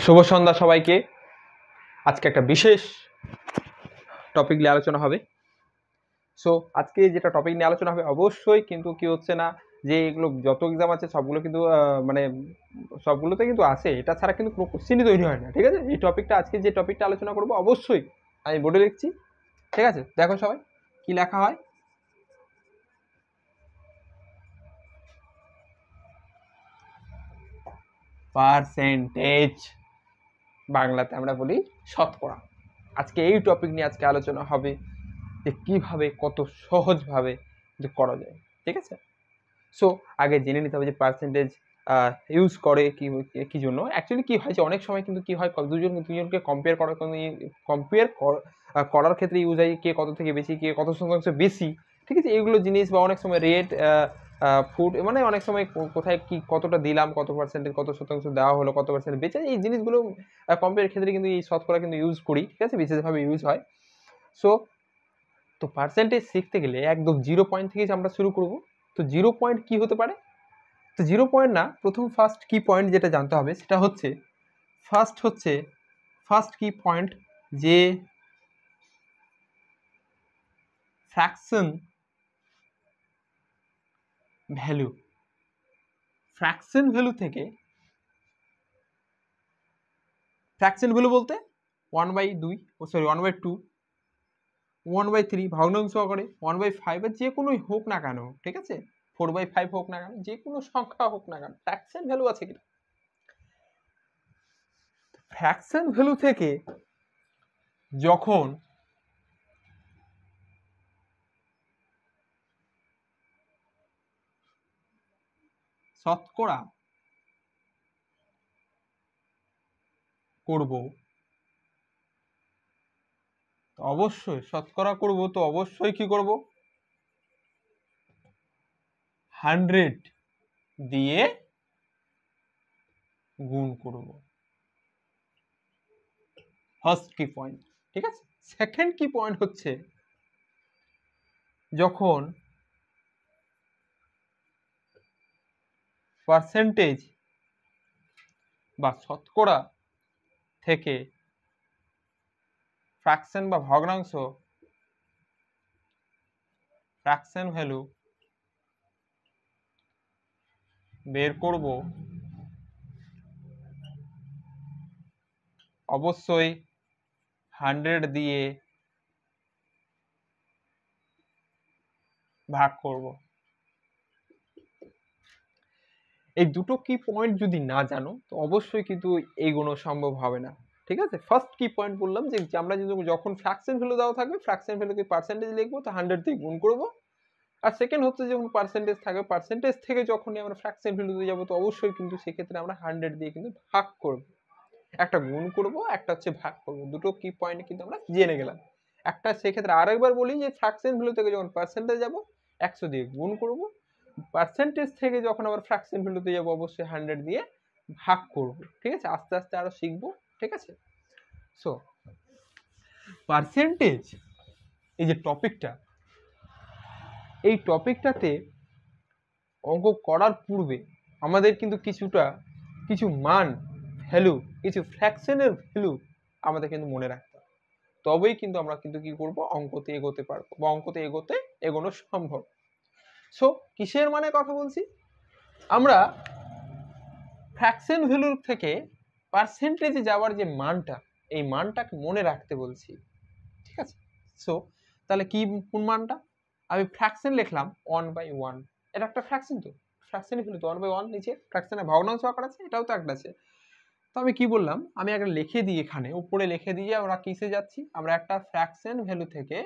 শুভ সন্ধ্যা সবাইকে। আজকে একটা বিশেষ টপিক নিয়ে আলোচনা হবে। সো আজকে যেটা টপিক নিয়ে আলোচনা হবে, অবশ্যই কিন্তু কি হচ্ছে না যে এগুলো যত এক্সাম আছে সবগুলো কিন্তু মানে সবগুলোতে কিন্তু আসে, এটা ছাড়া কিন্তু কোনো কোশ্চেনই তৈরি হয় না। ঠিক আছে, এই টপিকটা আজকে যে টপিকটা আলোচনা করবো অবশ্যই আমি বোর্ডে লিখছি। ঠিক আছে, দেখো সবাই কি লেখা হয়। পার্সেন্টেজ, বাংলাতে আমরা বলি শতকরা। আজকে এই টপিক নিয়ে আজকে আলোচনা হবে যে কিভাবে কত সহজভাবে করা যায়। ঠিক আছে, সো আগে জেনে নিতে হবে যে পার্সেন্টেজ ইউজ করে কি জন্য। অ্যাকচুয়ালি কি হয় যে অনেক সময় কিন্তু কি হয় দুজনকে কম্পেয়ার করার ক্ষেত্রে ইউজ হয় কে কত থেকে বেশি, কে কত শতাংশ বেশি। ঠিক আছে, এইগুলো জিনিস বা অনেক সময় রেট ফুড, মানে অনেক সময় কোথায় কি কতটা দিলাম, কত পার্সেন্টেজ কত শতাংশ দেওয়া হলো, কত পার্সেন্ট বেঁচে, এই জিনিসগুলো কম্পেয়ার ক্ষেত্রে কিন্তু এই শতকরা কিন্তু ইউজ করি। ঠিক আছে, বিশেষভাবে ইউজ হয়। সো তো পার্সেন্টেজ শিখতে গেলে একদম 0 পয়েন্ট থেকে আমরা শুরু করব। তো 0 পয়েন্ট কি হতে পারে? তো 0 পয়েন্ট না, প্রথম ফার্স্ট কি পয়েন্ট যেটা জানতে হবে সেটা হচ্ছে ফার্স্ট কি পয়েন্ট যে ফ্র্যাকশন ভ্যালু। ফ্র্যাকশন ভ্যালু থেকে, ফ্র্যাকশন ভ্যালু বলতে 1/2, 1/2, 1/3 ভগ্নাংশ আকারে 1/5 এর যে কোনোই হোক না কেন। ঠিক আছে, 4/5 হোক না কেন, যে কোনো সংখ্যা হোক না কেন, ফ্র্যাকশন ভ্যালু আছে কিনা। ফ্র্যাকশন ভ্যালু থেকে যখন শতকরা করব, অবশ্যই শতকরা করব, তো অবশ্যই কি করব, 100 দিয়ে গুণ করব। ফার্স্ট কি পয়েন্ট। ঠিক আছে, সেকেন্ড কি পয়েন্ট হচ্ছে যখন পার্সেন্টেজ বা শতকরা থেকে ফ্র্যাকশন বা ভগ্নাংশ, ফ্র্যাকশন ভ্যালু বের করব, অবশ্যই 100 দিয়ে ভাগ করব। এই দুটো কি পয়েন্ট যদি না জানো তো অবশ্যই কিন্তু এগোনো সম্ভব হবে না। ঠিক আছে, ফার্স্ট কি পয়েন্ট বললাম যে আমরা যখন ফ্র্যাকশন ভ্যালু দেওয়া থাকবে, ফ্র্যাকশন ভ্যালুকে পার্সেন্টেজ লিখবো, তো 100 দিয়ে গুণ করব। আর সেকেন্ড হচ্ছে যখন পার্সেন্টেজ থাকবে, পার্সেন্টেজ থেকে যখনই আমরা ফ্র্যাকশন ভ্যালুতে যাবো, তো অবশ্যই কিন্তু সেক্ষেত্রে আমরা 100 দিয়ে কিন্তু ভাগ করব। একটা গুণ করব, একটা হচ্ছে ভাগ করব। দুটো কি পয়েন্ট কিন্তু আমরা জেনে গেলাম। একটা সেক্ষেত্রে আরেকবার বলি যে ফ্র্যাকশন ভ্যালু থেকে যখন পার্সেন্টেজ যাব 100 দিয়ে গুণ করব, পার্সেন্টেজ থেকে যখন আবার ফ্র্যাকশন ভ্যালুতে যাব অবশ্যই 100 দিয়ে ভাগ করব। ঠিক আছে, আস্তে আস্তে আরো শিখবো। ঠিক আছে, সো পার্সেন্টেজ এই যে টপিকটা, এই টপিকটাতে অঙ্ক করার পূর্বে আমাদের কিন্তু কিছু মান, ভ্যালু, কিছু ফ্র্যাকশনের ভ্যালু আমাদের কিন্তু মনে রাখতে হবে। তবেই কিন্তু আমরা কিন্তু কি করব, অঙ্কতে এগোতে পারবো বা অঙ্কতে এগোনো সম্ভব। সো কিসের মানে কথা বলছি, আমরা ফ্র্যাকশন ভ্যালুর থেকে পার্সেন্টেজে যাওয়ার যে মানটা, এই মানটাকে মনে রাখতে বলছি। ঠিক আছে, সো তাহলে কি কোন মানটা, আমি ফ্র্যাকশন লিখলাম 1/1, এটা একটা ফ্র্যাকশন, তো ফ্র্যাকশনে ফেলে তো 1/1, নিচে ফ্র্যাকশনে ভগ্নাংশ আকার আছে, এটাও তো একটা আছে। তো আমি কি বললাম, আমি একটা লিখে দিই, এখানে উপরে লিখে দিয়ে আমরা কিসে যাচ্ছি, আমরা একটা ফ্র্যাকশন ভ্যালু থেকে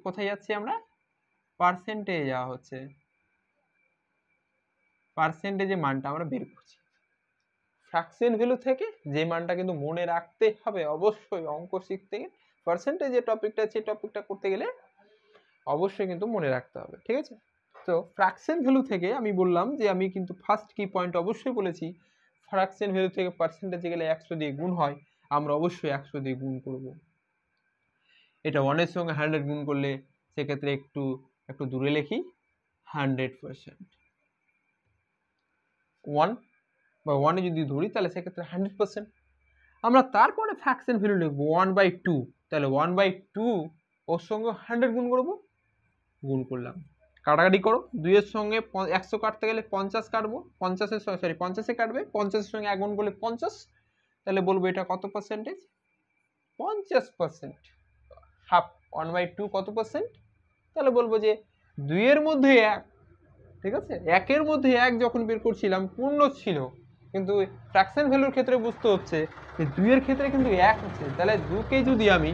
কোথায় যাচ্ছি, আমরা পার্সেন্টেজে যাওয়া হচ্ছে, পার্সেন্টেজে মানটা আমরা বের করছি। ফ্র্যাকশন ভ্যালু থেকে যে মানটা কিন্তু মনে রাখতে হবে অবশ্যই, অঙ্ক শিখতে গেলে পার্সেন্টেজ যে টপিকটা আছে, টপিকটা করতে গেলে অবশ্যই কিন্তু মনে রাখতে হবে। ঠিক আছে, তো ফ্র্যাকশন ভ্যালু থেকে আমি বললাম যে আমি কিন্তু ফার্স্ট কি পয়েন্ট অবশ্যই বলেছি, ফ্র্যাকশন ভ্যালু থেকে পার্সেন্টেজে গেলে 100 দিয়ে গুণ হয়, আমরা অবশ্যই 100 দিয়ে গুণ করব। এটা 1 এর সঙ্গে 100 গুণ করলে সেক্ষেত্রে একটু দূরে লিখি, 100%। 1 বা 1 এ যদি ধরি তাহলে সেক্ষেত্রে 100%। আমরা তারপরে ফ্র্যাকশন ভ্যালু লিখবো 1/2, তাহলে 1/2 ওর সঙ্গে 100 গুণ করব, গুণ করলাম, কাটাকাটি করো, 2 এর সঙ্গে 100 কাটতে গেলে 50 কাটবো, 50 এর সরি 50 এ কাটবে, 50 এর সঙ্গে 1 গুণ করলে 50, তাহলে বলবো এটা কত পার্সেন্টেজ, 50%। হাফ 1/2 কত পার্সেন্ট, তাহলে বলবো যে 2 এর মধ্যে 1, ঠিক আছে, 1 এর মধ্যে 1 যখন বের করছিলাম পূর্ণ ছিল, কিন্তু ফ্র্যাকশন ভ্যালুর ক্ষেত্রে বুঝতে হচ্ছে যে 2 এর ক্ষেত্রে কিন্তু 1 আছে, তাহলে 2কে যদি আমি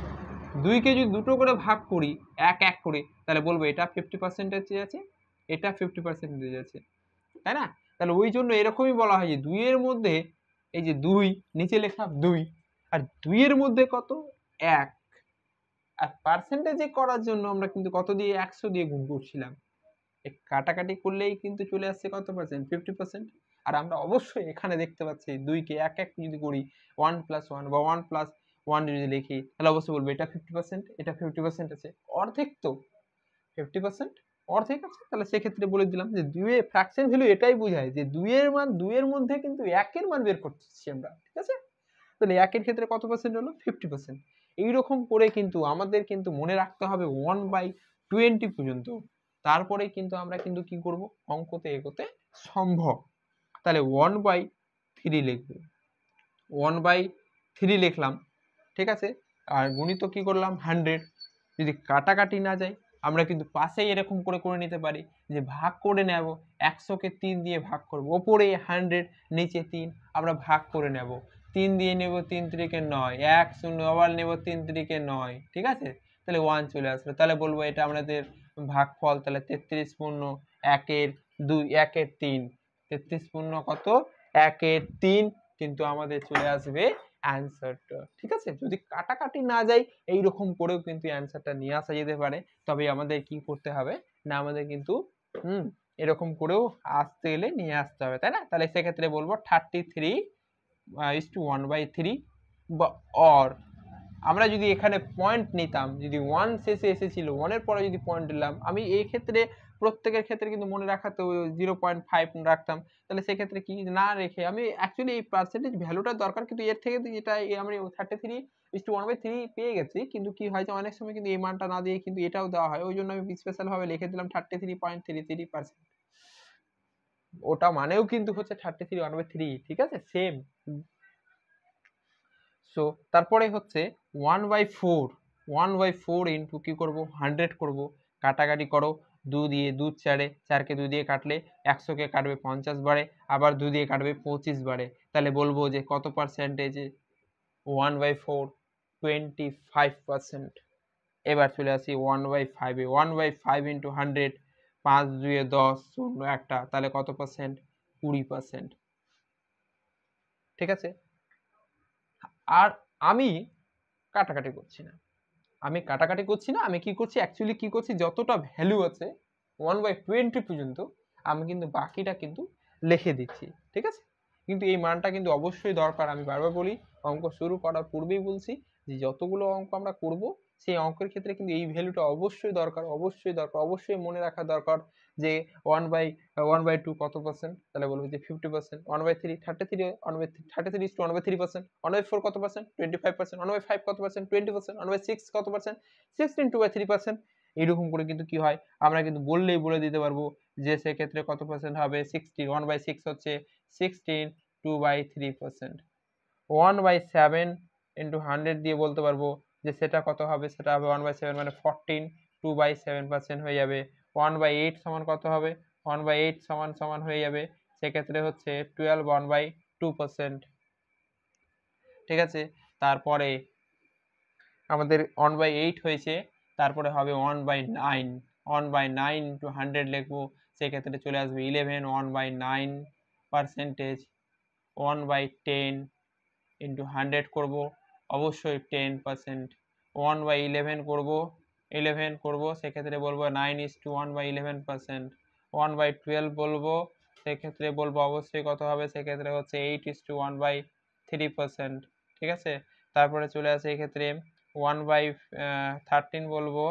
2কে যদি দুটো করে ভাগ করি 1 1 করে, তাহলে বলবো এটা 50% আছে, এটা 50% আছে, তাই না? তাহলে ওই জন্য এরকমই বলা হয় যে 2 এর মধ্যে এই যে 2 নিচে লেখা 2, আর 2 এর মধ্যে কত 1, আর পার্সেন্টেজে করার জন্য আমরা কিন্তু কত দিয়ে 100 দিয়ে গুণ করছিলাম, কাটাকাটি করলেই কিন্তু চলে আসছে কত পার্সেন্ট, 50%। আর আমরা অবশ্যই এখানে দেখতে পাচ্ছি 2কে 1 1 যদি করি 1 + 1 বা 1 + 1 যদি লিখি, তাহলে অবশ্যই বলবো এটা 50%, এটা 50% আছে, অর্ধেক তো 50%, অর্ধেক আছে, তাহলে সেক্ষেত্রে বলে দিলাম যে 2 এর ফ্র্যাকশন ভ্যালু এটাই বোঝায় যে 2 এর মান 2 এর মধ্যে কিন্তু 1 এর মান বের করতেছি আমরা, ঠিক আছে? তাহলে 1 এর ক্ষেত্রে কত পার্সেন্ট হলো, 50%। এইরকম করে কিন্তু আমাদের কিন্তু মনে রাখতে হবে 1/20 পর্যন্ত, তারপরে কিন্তু আমরা কিন্তু কি করব, অঙ্কতে এগোতে সম্ভব। তাহলে 1/3 লিখব, 1/3 লিখলাম, ঠিক আছে, আর গুণিত কি করলাম 100। যদি কাটাকাটি না যায় আমরা কিন্তু পাশেই এরকম করে করে নিতে পারি যে ভাগ করে নেব, 100কে 3 দিয়ে ভাগ করব, ওপরে 100 নিচে 3, আমরা ভাগ করে নেব, 3 দিয়ে নেব 3 3 9, 1 0 আবার নেব 3 3 9, ঠিক আছে, তাহলে 1 চলে আসলো, তাহলে বলবো এটা আমাদের ভাগফল, তাহলে 33 পূর্ণ 1 এর 2 1 এর 3, 33 পূর্ণ কত 1 এর 3, কিন্তু আমাদের চলে আসবে অ্যান্সারটা, ঠিক আছে? যদি কাটাকাটি না যায় এইরকম করেও কিন্তু অ্যান্সারটা নিয়ে আসা যেতে পারে, তবে আমাদের কি করতে হবে না, আমাদের কিন্তু এরকম করেও আসতে গেলে নিয়ে আসতে হবে, তাই না? তাহলে সেক্ষেত্রে বলবো 33:1/3, বা অর আমরা যদি এখানে পয়েন্ট নিতাম, যদি 1 শেষে এসেছিল 1 এর পরে যদি পয়েন্ট দিলাম, আমি এই ক্ষেত্রে প্রত্যেকের ক্ষেত্রে কিন্তু মনে রাখাতে 0.5 রাখতাম, তাহলে সেক্ষেত্রে কি না রেখে আমি অ্যাকচুয়ালি এই পার্সেন্টেজ ভ্যালুটা দরকার, কিন্তু এর থেকে যেটা আমি 33:1/3 পেয়ে গেছি, কিন্তু কি হয় যে অনেক সময় কিন্তু এই মানটা না দিয়ে কিন্তু এটাও দেওয়া হয়, ওই জন্য আমি স্পেশাল ভাবে লিখে দিলাম 33.33%, ওটা মানেও কিন্তু হচ্ছে 33:1/3, ঠিক আছে, সেম। সো তারপরে হচ্ছে 1/4 ইন্টু কি করব 100 করব, কাটাকাটি করো, 2 দিয়ে 2 4, 4কে 2 দিয়ে কাটলে 100কে কাটবে 50 বারে, আবার 2 দিয়ে কাটবে 25 বারে, তাহলে বলবো যে কত পার্সেন্টেজে 1/4 25%। এবার চলে আসি 1/5 এ, 1/5 ইন্টু 100, 5 2 10, 0 একটা, তাহলে কত পার্সেন্ট, 20%, ঠিক আছে। আর আমি কাটাকাটি করছি না, আমি কি করছি অ্যাকচুয়ালি কি করছি, যতটা ভ্যালু আছে 1/20 পর্যন্ত আমি কিন্তু বাকিটা কিন্তু লিখে দিচ্ছি, ঠিক আছে। কিন্তু এই মানটা কিন্তু অবশ্যই দরকার, আমি বারবার বলি, অঙ্ক শুরু করার পূর্বেই বলছি যে যতগুলো অঙ্ক আমরা করব সেই অঙ্কের ক্ষেত্রে কিন্তু এই ভ্যালুটা অবশ্যই দরকার, অবশ্যই মনে রাখা দরকার যে 1/2 কত পার্সেন্ট, তাহলে বলবো যে 50%, 1/3 33, 1/3 1/4 কত পার্সেন্ট, 25%, 1/5 কত পার্সেন্ট, 20%, 1/6 কত পার্সেন্ট, 16/2/3%। এইরকম করে কিন্তু কি হয় আমরা কিন্তু বললেই বলে দিতে পারবো যে সেক্ষেত্রে কত পার্সেন্ট হবে, 16, 1/6 হচ্ছে 16, 2/3%, 1/7 ইন্টু 100 দিয়ে বলতে পারবো যে সেটা কত হবে, সেটা হবে 1/7 মানে 14, 2/7% হয়ে যাবে। 1/8 সমান কত হবে, 1/8 সমান সমান হয়ে যাবে সেক্ষেত্রে হচ্ছে 12, 1/2%, ঠিক আছে। তারপরে আমাদের 1/8 হয়েছে, তারপরে হবে 1/9, 1/9 ইন্টু 100 লিখবো, সেক্ষেত্রে চলে আসবে 11, 1/9 পার্সেন্টেজ, 1/10 ইন্টু 100 করব, অবশ্যই 10%, 1/11 করব, 11 করব, সেক্ষেত্রে বলবো 9:1/11%, 1/12 বলবো, সেক্ষেত্রে বলবো অবশ্যই কত হবে, সেক্ষেত্রে হচ্ছে 8:1/3%, ঠিক আছে। তারপরে চলে আসে এক্ষেত্রে 1/13 বলবো,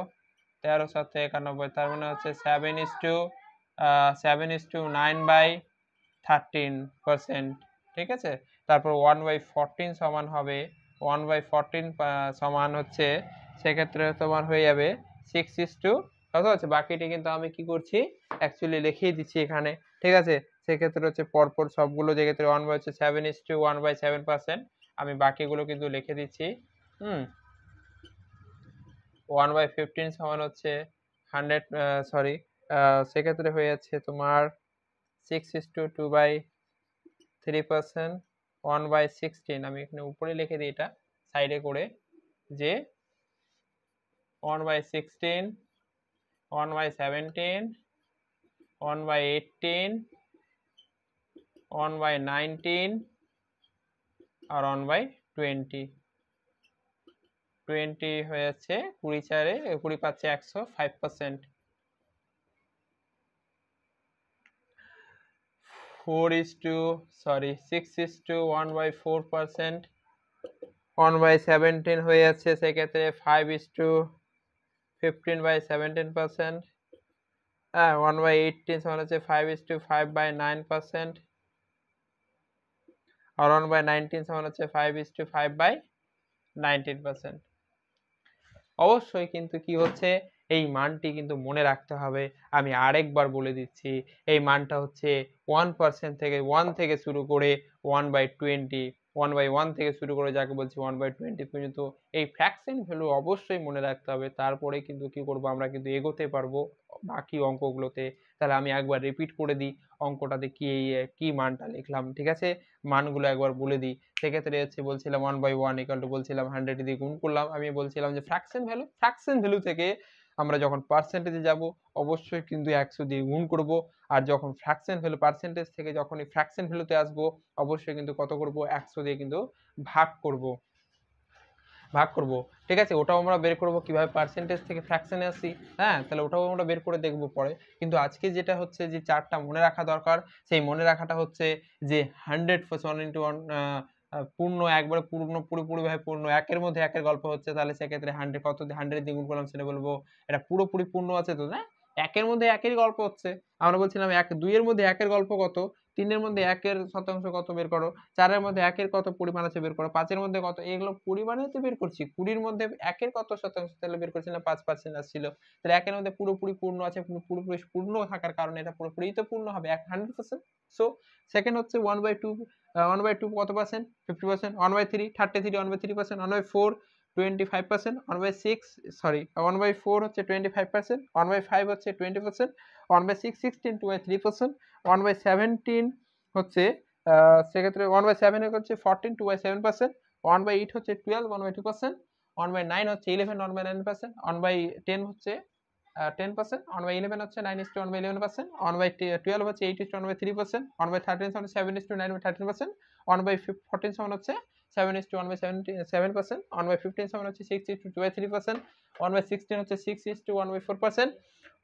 13 7 91, তার মানে হচ্ছে 7:9/13%, ঠিক আছে। তারপর 1/14 সমান হবে 1/14 সমান হচ্ছে সেক্ষেত্রে তোমার হয়ে যাবে 6:, কত হচ্ছে বাকিটি কিন্তু আমি কি করছি অ্যাকচুয়ালি লিখিয়ে দিচ্ছি এখানে, ঠিক আছে। সেক্ষেত্রে হচ্ছে পরপর সবগুলো জায়গাতে 7:1/7% আমি বাকিগুলো কিন্তু লিখে দিচ্ছি। 1/15 সমান হচ্ছে 100, সরি, সেক্ষেত্রে হয়ে যাচ্ছে তোমার 6:2/3%। 1/16 আমি এখানে উপরে লিখে দিই এটা সাইডে করে যে 1/16, 1/17, 1/18, 1/19 আর 1/20। 20 হয়ে যাচ্ছে 20 20 পাচ্ছে 100, 5%। 6:1/4%। 1/17 হয়ে যাচ্ছে সেক্ষেত্রে 5:15/17%। হ্যাঁ, 1/18 সমান হচ্ছে 5:5/9%। আর 1/19 সমান হচ্ছে 5:5/19%। অবশ্যই কিন্তু কি হচ্ছে এই মানটি কিন্তু মনে রাখতে হবে। আমি আরেকবার বলে দিচ্ছি, এই মানটা হচ্ছে 1% থেকে 1 থেকে শুরু করে 1/20, 1/1 থেকে শুরু করে যাকে বলছি 1/20 পর্যন্ত এই ফ্র্যাকশন ভ্যালু অবশ্যই মনে রাখতে হবে। তারপরে কিন্তু কি করব আমরা কিন্তু এগোতে পারবো বাকি অঙ্কগুলোতে। তাহলে আমি একবার রিপিট করে দিই অঙ্কটাতে কি মানটা লিখলাম, ঠিক আছে। মানগুলো একবার বলে দিই। সেক্ষেত্রে হচ্ছে বলছিলাম 1/1 বলছিলাম 100 দিয়ে গুণ করলাম। আমি বলছিলাম যে ফ্র্যাকশন ভ্যালু থেকে আমরা যখন পার্সেন্টেজে যাব অবশ্যই কিন্তু 100 দিয়ে গুণ করব। আর যখন ফ্র্যাকশন ভ্যালু পার্সেন্টেজ থেকে যখন এই ফ্র্যাকশন ভ্যালুতে আসবো অবশ্যই কিন্তু কত করব 100 দিয়ে কিন্তু ভাগ করব। ঠিক আছে। ওটাও আমরা বের করব কিভাবে পার্সেন্টেজ থেকে ফ্র্যাকশনে আসি। হ্যাঁ, তাহলে ওটাও আমরা বের করে দেখব পরে। কিন্তু আজকে যেটা হচ্ছে যে চার্টটা মনে রাখা দরকার, সেই মনে রাখাটা হচ্ছে যে 100% 1 into 1 পূর্ণ একবারে পুরোপুরিভাবে পূর্ণ একের মধ্যে একের গল্প হচ্ছে, তাহলে সেক্ষেত্রে 100 কত 100 দিয়ে গুণ করলাম সেটা বলবো এটা পুরোপুরি পূর্ণ আছে তো, না? একের মধ্যে একেরই গল্প হচ্ছে। আমরা বলছিলাম 2 এর মধ্যে একের গল্প কত, 3 এর মধ্যে একের শতাংশ কত বের করো, 4 এর মধ্যে একের কত পরিমাণ আছে বের করো, 5 এর মধ্যে কত, এগুলো পরিমাণে তো বের করছি। 20 এর মধ্যে একের কত শতাংশ তাহলে বের করছি না 5% আসছিল। তাহলে একের মধ্যে পুরোপুরি পূর্ণ আছে, পুরোপুরি পূর্ণ থাকার কারণে এটা পুরোপুরি তো পূর্ণ হবে 100%। সো সেকেন্ড হচ্ছে 1/2, 1/2 কত পার্সেন্ট 50%, 1/3 33, 1/3%, 1/4 25%, 1/6 সরি 1/4 হচ্ছে 25%, 1/5 হচ্ছে 20%, 1/6 16 2/3%, 1/17 হচ্ছে সেক্ষেত্রে 1/7 হচ্ছে 14 2/7%, 1/8 হচ্ছে 12 1/2%, 1/9 হচ্ছে 11 1/9%, 1/10 হচ্ছে 10%, 1/11 হচ্ছে 9:1/11%, 1/12 হচ্ছে 8:1/3%, 1/13 সমান 7:9/13%, 1/14 সমান হচ্ছে 7:1/7%, 1/15 সমান হচ্ছে 6:2/3%, 1/16 হচ্ছে 6:1/4%,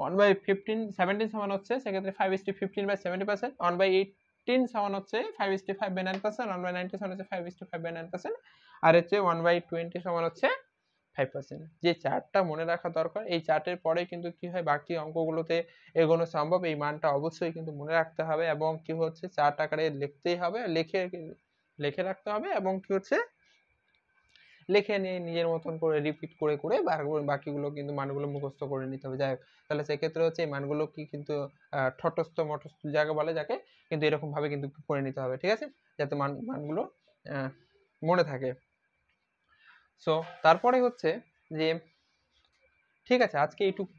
1/17 সমান হচ্ছে সেক্ষেত্রে 5:15/70%, 1/18 সমান হচ্ছে 5:5/9%, 1/19 সমান হচ্ছে 5:5/9%, আর হচ্ছে 1/20 সমান হচ্ছে 5%। যে চার্টটা মনে রাখা দরকার, এই চার্টের পরে কিন্তু কি হয় বাকি অঙ্কগুলোতে এগোনো সম্ভব। এই মানটা অবশ্যই কিন্তু মনে রাখতে হবে এবং কি হচ্ছে চার্ট আকারে লিখতেই হবে, লিখে রাখতে হবে এবং কি হচ্ছে লিখে নিয়ে নিজের মতন করে রিপিট করে করে বাকিগুলো কিন্তু মানগুলো মুখস্থ করে নিতে হবে। যাই হোক, তাহলে সেক্ষেত্রে হচ্ছে এই মানগুলো কি কিন্তু ঠটস্থ মটস্থ যাকে বলে যাকে কিন্তু এরকম ভাবে কিন্তু করে নিতে হবে, ঠিক আছে, যাতে মানগুলো মনে থাকে। সো তারপরে হচ্ছে যে ঠিক আছে আজকে এইটুকু